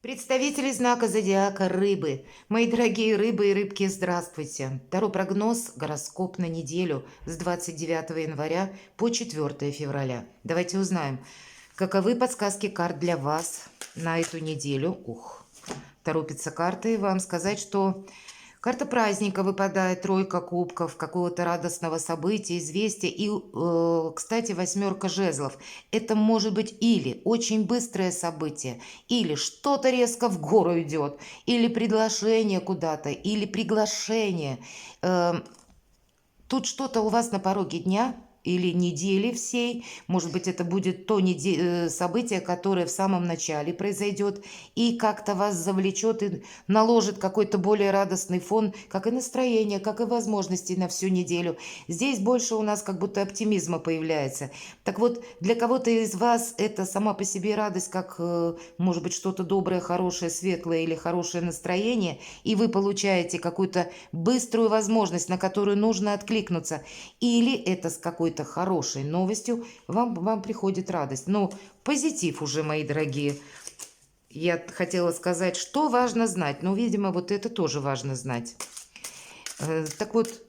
Представители знака зодиака Рыбы. Мои дорогие рыбы и рыбки, здравствуйте. Таро прогноз, гороскоп на неделю с 29 января по 4 февраля. Давайте узнаем, каковы подсказки карт для вас на эту неделю. Торопятся карты вам сказать, что карта праздника выпадает, тройка кубков, какого-то радостного события, известия. И, кстати, восьмерка жезлов. Это может быть или очень быстрое событие, или что-то резко в гору идет, или приглашение куда-то, или приглашение. Тут что-то у вас на пороге дня или недели всей. Может быть, это будет то событие, которое в самом начале произойдет и как-то вас завлечет и наложит какой-то более радостный фон, как и настроение, как и возможности на всю неделю. Здесь больше у нас как будто оптимизма появляется. Так вот, для кого-то из вас это сама по себе радость, как, может быть, что-то доброе, хорошее, светлое или хорошее настроение, и вы получаете какую-то быструю возможность, на которую нужно откликнуться. Или это с какой-то хорошей новостью вам приходит радость. Но позитив уже, мои дорогие. Я хотела сказать, что важно знать. Но, видимо, вот это тоже важно знать. Так вот,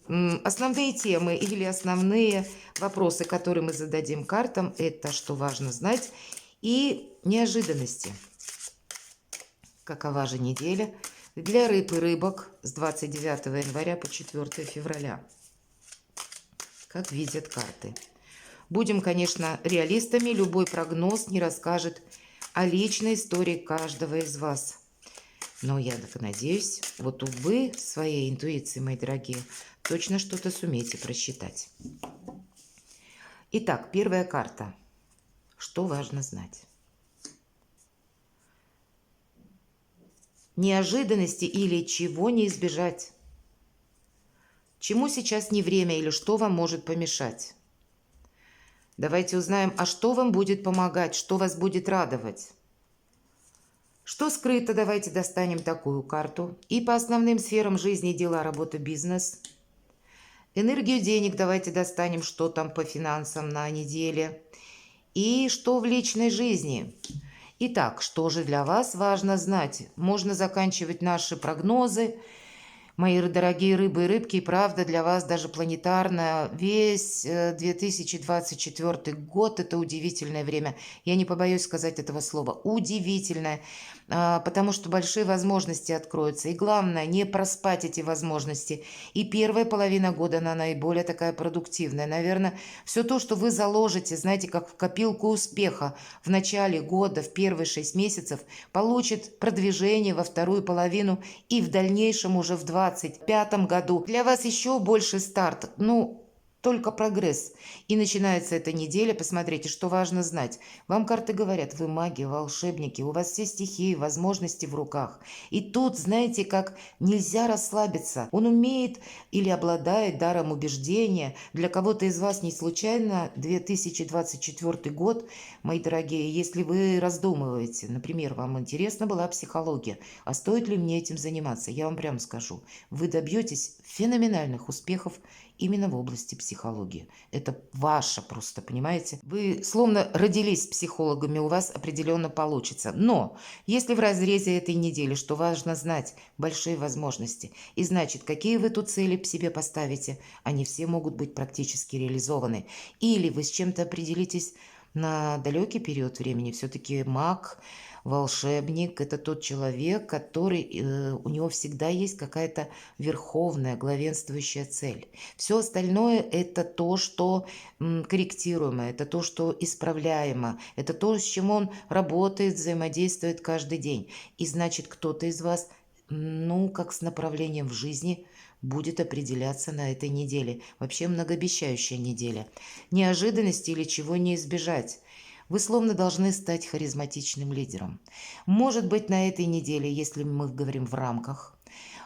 основные темы или основные вопросы, которые мы зададим картам, это что важно знать и неожиданности. Какова же неделя для рыб и рыбок с 29 января по 4 февраля? Как видят карты. Будем, конечно, реалистами. Любой прогноз не расскажет о личной истории каждого из вас. Но я так надеюсь, вот вы своей интуицией, мои дорогие, точно что-то сумеете просчитать. Итак, первая карта. Что важно знать? Неожиданности или чего не избежать? Чему сейчас не время или что вам может помешать? Давайте узнаем, а что вам будет помогать, что вас будет радовать? Что скрыто? Давайте достанем такую карту. И по основным сферам жизни, дела, работа, бизнес. Энергию денег давайте достанем, что там по финансам на неделе. И что в личной жизни? Итак, что же для вас важно знать? Можно заканчивать наши прогнозы. Мои дорогие рыбы и рыбки, и правда для вас даже планетарно весь 2024 год – это удивительное время. Я не побоюсь сказать этого слова. Удивительное, потому что большие возможности откроются. И главное, не проспать эти возможности. И первая половина года, она наиболее такая продуктивная. Наверное, все то, что вы заложите, знаете, как в копилку успеха в начале года, в первые 6 месяцев, получит продвижение во вторую половину и в дальнейшем уже в 2025 году. Для вас еще больше старт. Только прогресс. И начинается эта неделя. Посмотрите, что важно знать. Вам карты говорят, вы маги, волшебники, у вас все стихии, возможности в руках. И тут, знаете, как нельзя расслабиться. Он умеет или обладает даром убеждения. Для кого-то из вас не случайно 2024 год, мои дорогие, если вы раздумываете, например, вам интересна была психология, а стоит ли мне этим заниматься, я вам прямо скажу, вы добьетесь феноменальных успехов именно в области психологии. Это ваше просто, понимаете? Вы словно родились психологами, у вас определенно получится. Но если в разрезе этой недели, что важно знать, большие возможности, и значит, какие вы тут цели себе поставите, они все могут быть практически реализованы. Или вы с чем-то определитесь на далекий период времени. Все-таки маг, волшебник – это тот человек, который, у него всегда есть какая-то верховная, главенствующая цель. Все остальное – это то, что корректируемо, это то, что исправляемо, это то, с чем он работает, взаимодействует каждый день. И значит, кто-то из вас, как с направлением в жизни, будет определяться на этой неделе. Вообще многообещающая неделя. Неожиданности или чего не избежать. Вы словно должны стать харизматичным лидером. Может быть, на этой неделе, если мы говорим в рамках,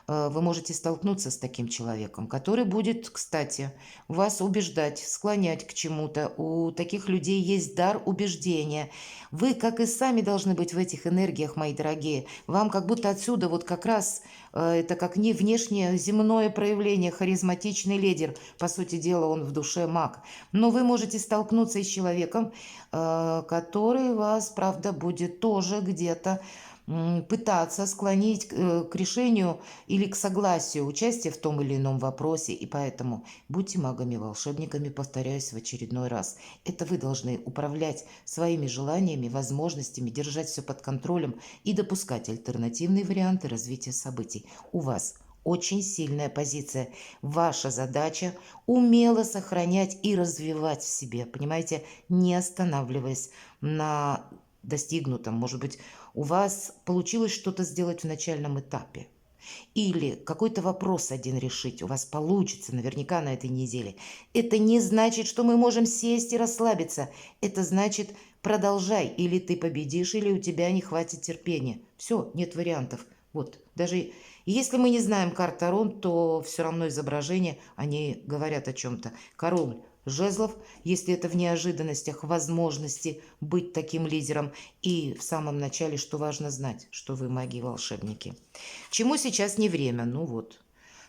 вы можете столкнуться с таким человеком, который будет, кстати, вас убеждать, склонять к чему-то. У таких людей есть дар убеждения. Вы, как и сами, должны быть в этих энергиях, мои дорогие. Вам как будто отсюда вот как раз это как не внешнее земное проявление, харизматичный лидер. По сути дела, он в душе маг. Но вы можете столкнуться с человеком, который вас, правда, будет тоже где-то пытаться склонить к решению или к согласию участия в том или ином вопросе. И поэтому будьте магами, волшебниками, повторяюсь в очередной раз. Это вы должны управлять своими желаниями, возможностями, держать все под контролем и допускать альтернативные варианты развития событий. У вас очень сильная позиция. Ваша задача умело сохранять и развивать в себе, понимаете, не останавливаясь на достигнутом. Может быть, у вас получилось что-то сделать в начальном этапе. Или какой-то вопрос один решить у вас получится наверняка на этой неделе. Это не значит, что мы можем сесть и расслабиться. Это значит, продолжай. Или ты победишь, или у тебя не хватит терпения. Все, нет вариантов. Вот, даже если мы не знаем карт Тарон, то все равно изображения, они говорят о чем-то. Король жезлов, если это в неожиданностях, возможности быть таким лидером. И в самом начале, что важно знать, что вы маги и волшебники. Чему сейчас не время? Ну вот,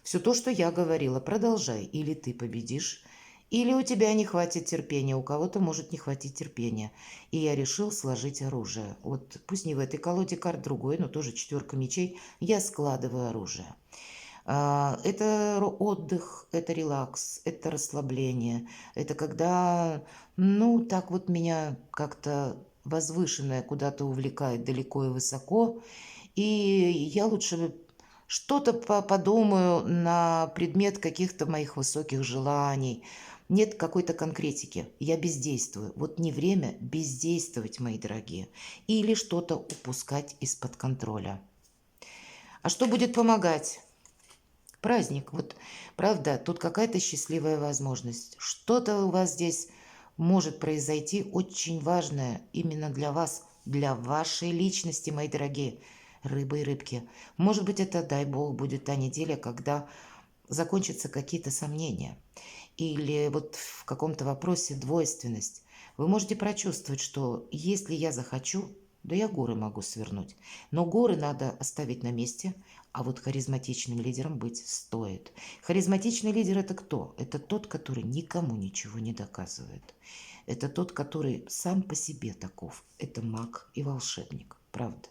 все то, что я говорила, продолжай. Или ты победишь, или у тебя не хватит терпения, у кого-то может не хватить терпения. И я решил сложить оружие. Вот пусть не в этой колоде карт другой, но тоже 4 мечей, я складываю оружие. Это отдых, это релакс, это расслабление. Это когда, ну, так вот меня как-то возвышенное куда-то увлекает далеко и высоко. И я лучше что-то подумаю на предмет каких-то моих высоких желаний. Нет какой-то конкретики. Я бездействую. Вот не время бездействовать, мои дорогие. Или что-то упускать из-под контроля. А что будет помогать? Праздник. Вот, правда, тут какая-то счастливая возможность. Что-то у вас здесь может произойти очень важное именно для вас, для вашей личности, мои дорогие рыбы и рыбки. Может быть, это, дай бог, будет та неделя, когда закончатся какие-то сомнения. Или вот в каком-то вопросе двойственность. Вы можете прочувствовать, что если я захочу, да я горы могу свернуть. Но горы надо оставить на месте, а вот харизматичным лидером быть стоит. Харизматичный лидер – это кто? Это тот, который никому ничего не доказывает. Это тот, который сам по себе таков. Это маг и волшебник, правда.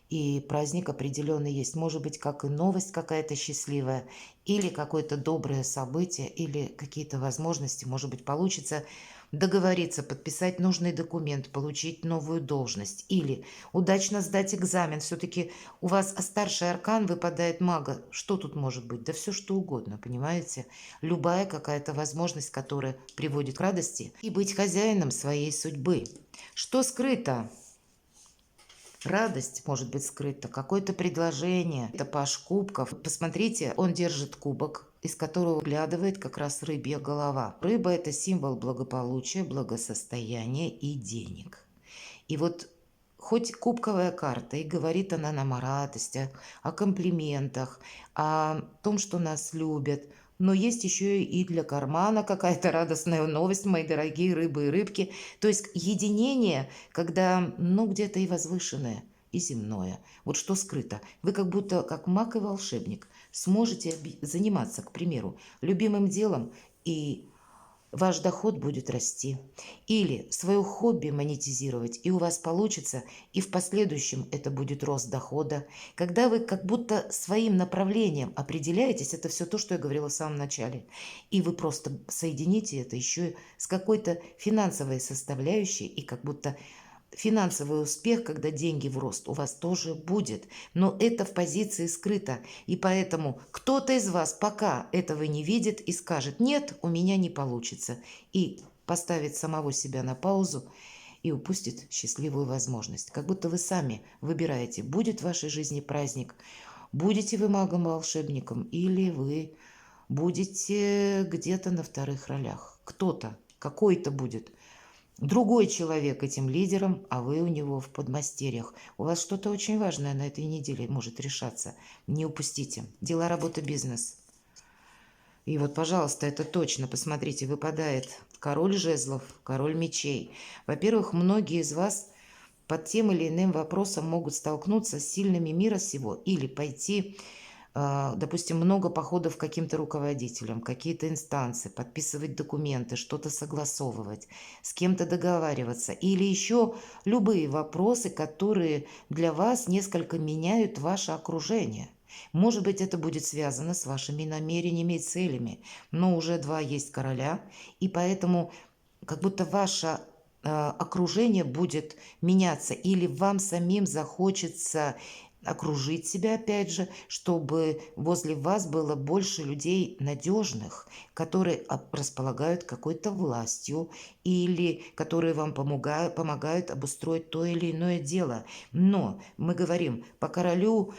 И праздник определенный есть. Может быть, как и новость какая-то счастливая, или какое-то доброе событие, или какие-то возможности. Может быть, получится договориться, подписать нужный документ, получить новую должность. Или удачно сдать экзамен. Все-таки у вас старший аркан выпадает мага. Что тут может быть? Да все что угодно, понимаете? Любая какая-то возможность, которая приводит к радости. И быть хозяином своей судьбы. Что скрыто? Радость может быть скрыта, какое-то предложение. Это паш кубков. Посмотрите, он держит кубок, из которого выглядывает как раз рыбья голова. Рыба – это символ благополучия, благосостояния и денег. И вот хоть кубковая карта, и говорит она нам о радости, о комплиментах, о том, что нас любят, но есть еще и для кармана какая-то радостная новость, мои дорогие рыбы и рыбки. То есть единение, когда, ну, где-то и возвышенное, и земное. Вот что скрыто. Вы как будто, как маг и волшебник, сможете заниматься, к примеру, любимым делом, и ваш доход будет расти. Или свое хобби монетизировать, и у вас получится, и в последующем это будет рост дохода. Когда вы как будто своим направлением определяетесь, это все то, что я говорила в самом начале, и вы просто соедините это еще с какой-то финансовой составляющей, и как будто финансовый успех, когда деньги в рост, у вас тоже будет. Но это в позиции скрыто. И поэтому кто-то из вас пока этого не видит и скажет: нет, у меня не получится. И поставит самого себя на паузу и упустит счастливую возможность. Как будто вы сами выбираете, будет в вашей жизни праздник, будете вы магом-волшебником или вы будете где-то на вторых ролях. Кто-то, какой-то будет другой человек этим лидером, а вы у него в подмастерьях. У вас что-то очень важное на этой неделе может решаться. Не упустите. Дела, работа, бизнес. И вот, пожалуйста, это точно, посмотрите, выпадает король жезлов, король мечей. Во-первых, многие из вас под тем или иным вопросом могут столкнуться с сильными мира сего или пойти допустим, много походов к каким-то руководителям, какие-то инстанции, подписывать документы, что-то согласовывать, с кем-то договариваться. Или еще любые вопросы, которые для вас несколько меняют ваше окружение. Может быть, это будет связано с вашими намерениями и целями, но уже два есть короля, и поэтому как будто ваше окружение будет меняться, или вам самим захочется окружить себя, опять же, чтобы возле вас было больше людей надежных, которые располагают какой-то властью или которые вам помогают обустроить то или иное дело. Но мы говорим, по королю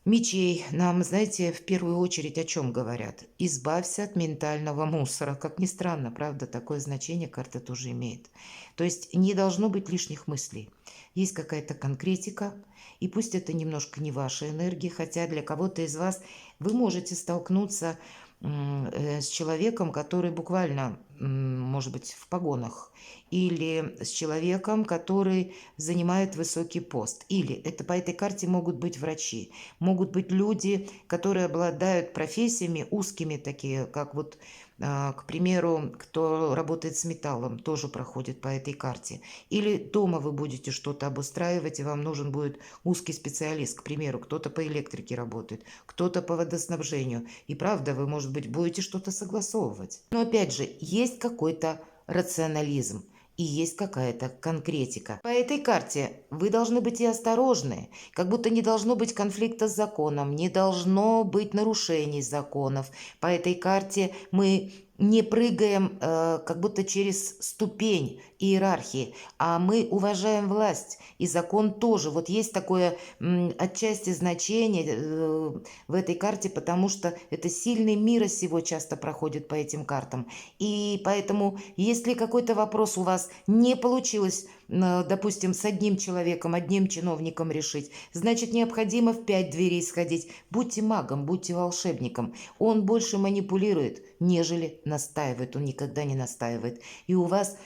мечей нам, знаете, в первую очередь о чем говорят? Избавься от ментального мусора. Как ни странно, правда, такое значение карта тоже имеет. То есть не должно быть лишних мыслей. Есть какая-то конкретика, и пусть это немножко не ваша энергия, хотя для кого-то из вас вы можете столкнуться с человеком, который буквально, может быть, в погонах, или с человеком, который занимает высокий пост. Или это по этой карте могут быть врачи, могут быть люди, которые обладают профессиями узкими такие, как вот, к примеру, кто работает с металлом, тоже проходит по этой карте. Или дома вы будете что-то обустраивать, и вам нужен будет узкий специалист, к примеру, кто-то по электрике работает, кто-то по водоснабжению. И правда, вы, может быть, будете что-то согласовывать. Но опять же, есть какой-то рационализм и есть какая-то конкретика. По этой карте вы должны быть и осторожны, как будто не должно быть конфликта с законом, не должно быть нарушений законов. По этой карте мы не прыгаем как будто через ступень иерархии, а мы уважаем власть, и закон тоже. Вот есть такое отчасти значение в этой карте, потому что это сильный мира сего часто проходит по этим картам. И поэтому, если какой-то вопрос у вас не получилось, допустим, с одним человеком, одним чиновником решить, значит, необходимо в 5 дверей сходить. Будьте магом, будьте волшебником. Он больше манипулирует, нежели настаивает. Он никогда не настаивает. И у вас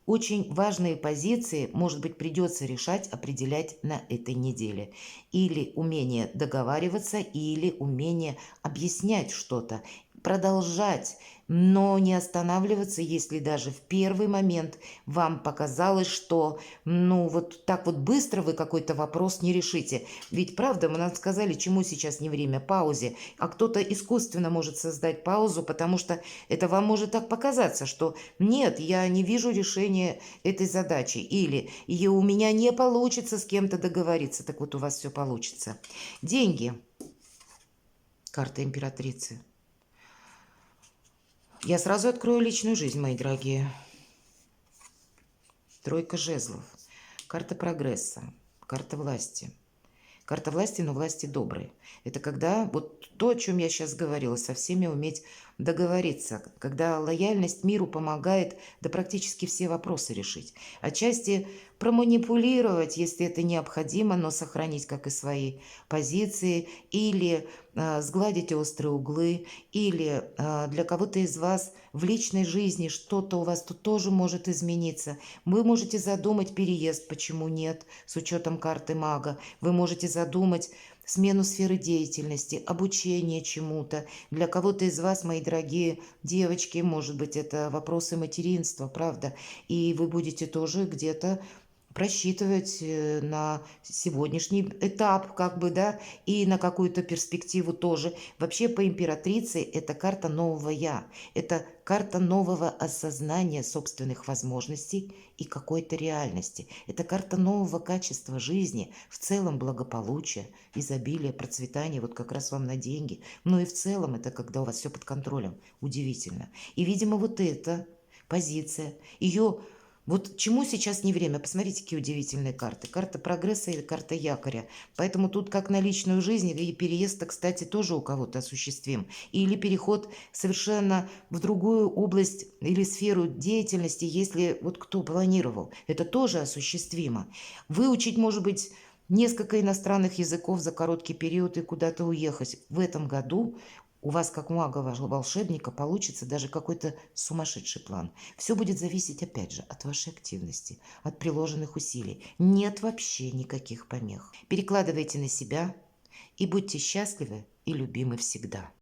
очень важные позиции, может быть, придется решать, определять на этой неделе. Или умение договариваться, или умение объяснять что-то, продолжать, но не останавливаться, если даже в первый момент вам показалось, что вот так вот быстро вы какой-то вопрос не решите. Ведь правда, мы нам сказали, чему сейчас не время, паузе, а кто-то искусственно может создать паузу, потому что это вам может так показаться, что нет, я не вижу решения этой задачи, или и у меня не получится с кем-то договориться. Так вот, у вас все получится. Деньги. Карта императрицы. Я сразу открою личную жизнь, мои дорогие. Тройка жезлов. Карта прогресса. Карта власти. Карта власти, но власти доброй. Это когда вот то, о чем я сейчас говорила, со всеми уметь договориться. Когда лояльность миру помогает да практически все вопросы решить. Отчасти проманипулировать, если это необходимо, но сохранить как и свои позиции. Или сгладить острые углы. Или для кого-то из вас в личной жизни что-то у вас тут тоже может измениться. Вы можете задумать переезд, почему нет, с учетом карты мага. Вы можете задумать смену сферы деятельности, обучение чему-то. Для кого-то из вас, мои дорогие девочки, может быть, это вопросы материнства, правда? И вы будете тоже где-то просчитывать на сегодняшний этап, как бы, да, и на какую-то перспективу тоже. Вообще по императрице это карта нового я, это карта нового осознания собственных возможностей и какой-то реальности. Это карта нового качества жизни, в целом благополучия, изобилия, процветания, вот как раз вам на деньги. Но и в целом это когда у вас все под контролем. Удивительно. И, видимо, вот эта позиция, ее вот чему сейчас не время? Посмотрите, какие удивительные карты. Карта прогресса и карта якоря. Поэтому тут как на личную жизнь, и переезд, кстати, тоже у кого-то осуществим. Или переход совершенно в другую область или сферу деятельности, если вот кто планировал. Это тоже осуществимо. Выучить, может быть, несколько иностранных языков за короткий период и куда-то уехать. В этом году у вас, как у мага-волшебника, получится даже какой-то сумасшедший план. Все будет зависеть, опять же, от вашей активности, от приложенных усилий. Нет вообще никаких помех. Перекладывайте на себя и будьте счастливы и любимы всегда.